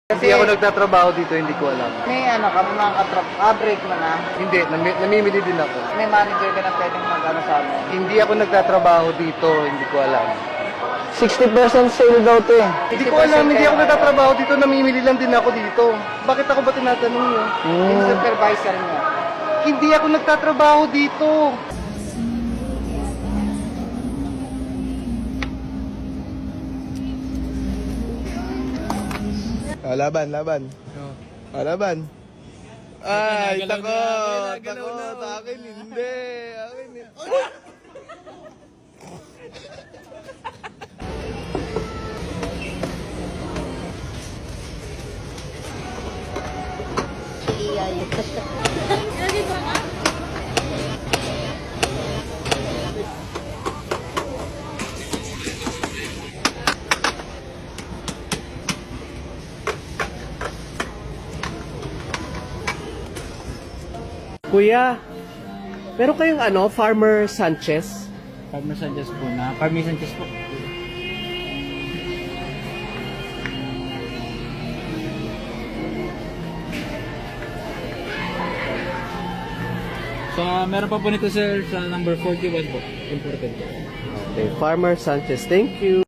Hindi ako nagtatrabaho dito, hindi ko alam. May ano ka, may mga break mo na. Hindi, namimili din ako. May manager ka na pwedeng mag-ano sa amin. Hindi ako nagtatrabaho dito, hindi ko alam. 60% sale daw to eh. Hindi ko alam, hindi ako nagtatrabaho dito, namimili lang din ako dito. Bakit ako ba tinatanong niyo? Yung supervisor mo. Hindi ako nagtatrabaho dito. Laban. Laban. Ay, takot. Akin hindi. Akin hindi. Kuya, meron kayong Farmer Sanchez? Farmer Sanchez po na. Farmer Sanchez po. So, meron pa po nito sir sa number 41 po. Important po. Okay, Farmer Sanchez. Thank you.